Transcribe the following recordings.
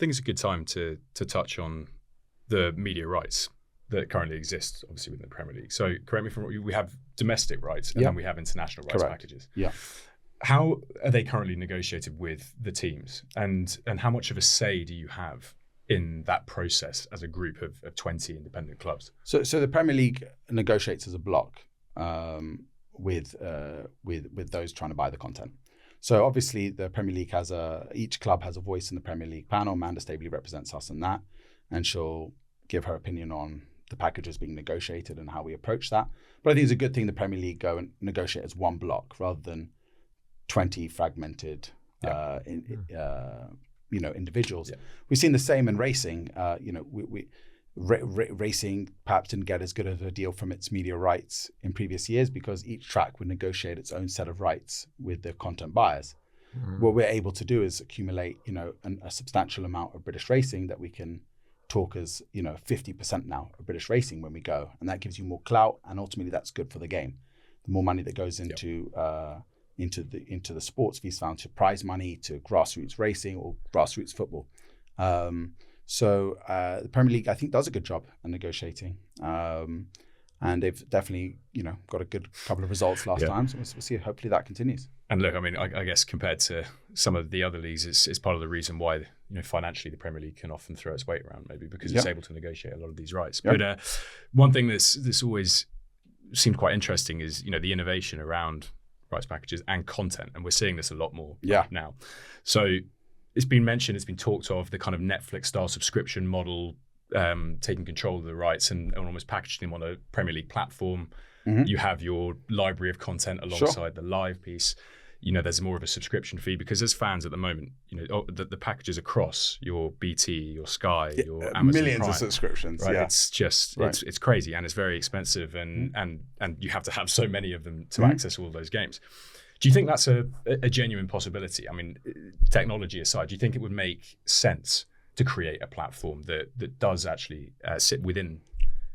think it's a good time to touch on the media rights that currently exist, obviously, within the Premier League. So correct me if I'm wrong, we have domestic rights and then we have international rights packages. Yeah. How are they currently negotiated with the teams? And how much of a say do you have in that process as a group of 20 independent clubs? So the Premier League negotiates as a block with those trying to buy the content. So obviously the Premier League each club has a voice in the Premier League panel. Amanda Stabley represents us in that, and she'll give her opinion on the packages being negotiated and how we approach that. But I think it's a good thing the Premier League go and negotiate as one block rather than 20 fragmented individuals. Yeah. We've seen the same in racing. Racing perhaps didn't get as good of a deal from its media rights in previous years because each track would negotiate its own set of rights with the content buyers. What we're able to do is accumulate, a substantial amount of British racing that we can talk as 50% now of British racing when we go, and that gives you more clout, and ultimately that's good for the game. The more money that goes into the sports fees found to prize money, to grassroots racing or grassroots football. So the Premier League, I think, does a good job in negotiating, and they've definitely got a good couple of results last time. So we'll see. Hopefully that continues. And look, I mean, I guess compared to some of the other leagues, it's part of the reason why financially the Premier League can often throw its weight around, maybe because it's able to negotiate a lot of these rights. But one thing that's always seemed quite interesting is the innovation around rights packages and content, and we're seeing this a lot more now. So it's been mentioned, it's been talked of, the kind of Netflix style subscription model, taking control of the rights and almost packaging them on a Premier League platform. You have your library of content alongside the live piece. There's more of a subscription fee because as fans at the moment, the packages across your BT, your Sky, your Amazon millions Prime, of subscriptions. Right? It's just it's crazy, and it's very expensive, and you have to have so many of them to access all those games. Do you think that's a genuine possibility? I mean, technology aside, do you think it would make sense to create a platform that does actually sit within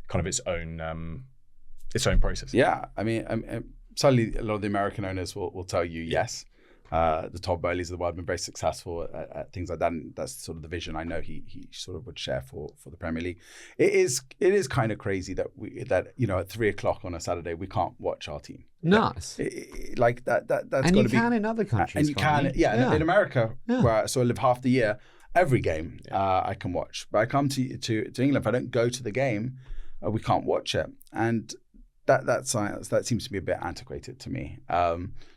kind of its own process? Yeah, I mean, certainly a lot of the American owners will tell you yes. The Todd Bowleys of the world have been very successful at things like that, and that's sort of the vision I know he sort of would share for the Premier League. It is kind of crazy that at 3:00 on a Saturday we can't watch our team. Nice. Like that's and got to be. And you can in other countries. And you can, in America, where I sort of live half the year, every game I can watch. But I come to England, if I don't go to the game, we can't watch it, and that seems to be a bit antiquated to me.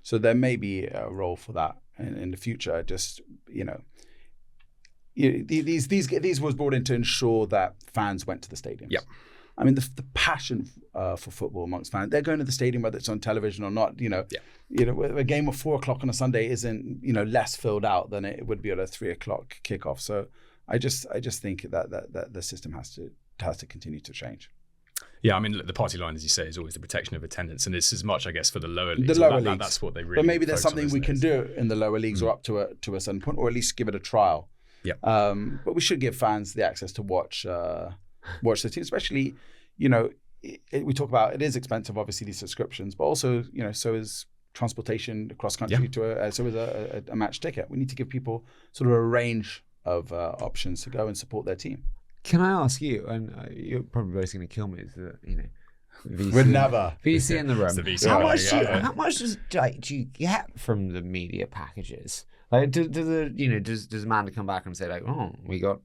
So there may be a role for that in the future. Just these was brought in to ensure that fans went to the stadiums. Yep. I mean, the passion for football amongst fans, they're going to the stadium whether it's on television or not. A game of 4:00 on a Sunday isn't less filled out than it would be at a 3:00 kickoff. So I just think that the system has to continue to change. Yeah, I mean, the party line, as you say, is always the protection of attendance, and it's as much, I guess, for the lower leagues. That's what they really. But maybe there's something we can do in the lower leagues or up to a certain point, or at least give it a trial. Yeah. But we should give fans the access to watch the team, especially. We talk about it is expensive, obviously, these subscriptions, but also so is transportation across country so is a match ticket. We need to give people sort of a range of options to go and support their team. Can I ask you, and you're probably both going to kill me, is that, VC, would never. VC in the room. The VC how much do you get from the media packages? Like, does Amanda come back and say like, oh, we got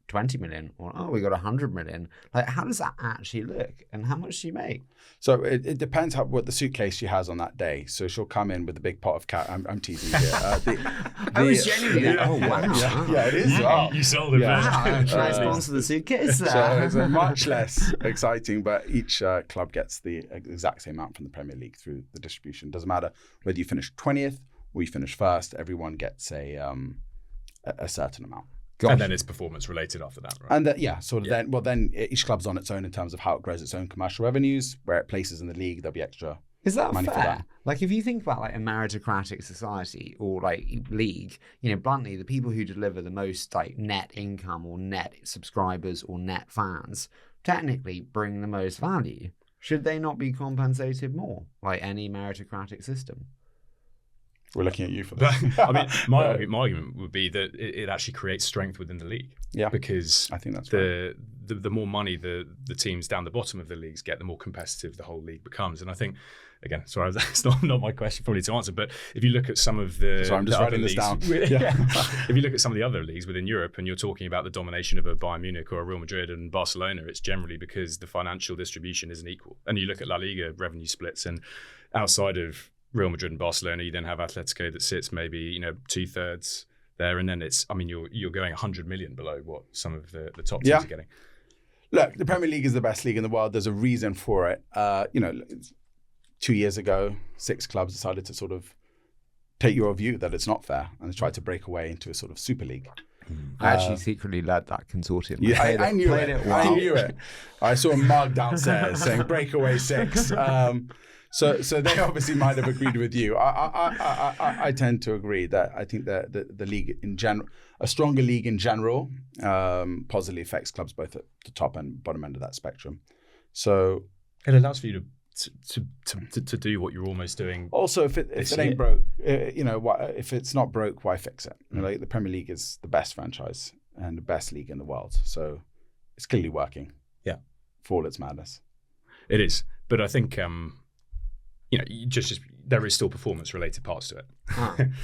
20 million, or oh, we got 100 million? Like, how does that actually look, and how much do you make? So it depends what the suitcase she has on that day. So she'll come in with a big pot of cash. I'm teasing here. I was genuinely oh wow. Yeah, it is. You sold it. Wow, should I sponsor the suitcase? So it's much less exciting, but each club gets the exact same amount from the Premier League through the distribution. Doesn't matter whether you finish 20th or you finish first. Everyone gets a certain amount. Gosh. And then it's performance related after that, right? And then each club's on its own in terms of how it grows its own commercial revenues, where it places in the league, there'll be extra. Is that money fair? For that. Like, if you think about like a meritocratic society or like league, bluntly, the people who deliver the most like net income or net subscribers or net fans technically bring the most value. Should they not be compensated more, like any meritocratic system? We're looking at you for that. I mean, my argument would be that it actually creates strength within the league. Yeah, because I think that's the more money the teams down the bottom of the leagues get, the more competitive the whole league becomes. And I think, again, sorry, that's not my question probably to answer, but if you look at some of the, I'm just writing this down. If you look at some of the other leagues within Europe, and you're talking about the domination of a Bayern Munich or a Real Madrid and Barcelona, it's generally because the financial distribution isn't equal. And you look at La Liga revenue splits, and outside of Real Madrid and Barcelona, you then have Atletico that sits maybe 2/3 there, and then you're going 100 million below what some of the top teams are getting. Look, the Premier League is the best league in the world. There's a reason for it. 2 years ago, 6 clubs decided to sort of take your view that it's not fair and tried to break away into a sort of super league. I actually secretly led that consortium. Yeah, I knew it. Well. I knew it. I saw a mug downstairs saying "Breakaway 6." So they obviously might have agreed with you. I tend to agree that I think that the league in general, a stronger league in general, positively affects clubs both at the top and bottom end of that spectrum. So it allows for you to do what you're almost doing. Also, if it ain't broke, if it's not broke, why fix it? Like the Premier League is the best franchise and the best league in the world, so it's clearly working. Yeah, for all its madness, it is. But I think just there is still performance-related parts to it.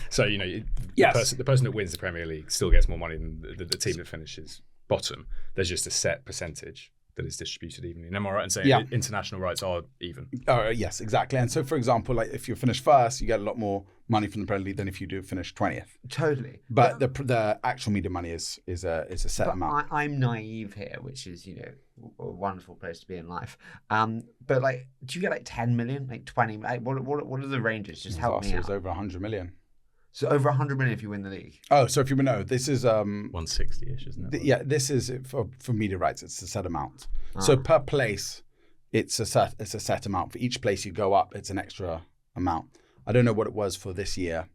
So the person that wins the Premier League still gets more money than the team that finishes bottom. There's just a set percentage that is distributed evenly. And am I right in saying international rights are even? Oh, yes, exactly. And so, for example, like if you finish first, you get a lot more money from the Premier League than if you do finish 20th. Totally. But the actual media money is a set amount. I'm naive here, which is, a wonderful place to be in life. But like, do you get like 10 million, like 20? Like, what are the ranges? Just help me out. It's over 100 million. So over 100 million if you win the league. Oh, so if you know, this is 160-ish, isn't it? This is for media rights. It's a set amount. So per place, it's a set amount. For each place you go up, it's an extra amount. I don't know what it was for this year,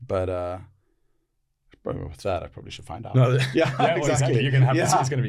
but with that, I probably should find out. No, exactly. You're gonna have this. It's going to be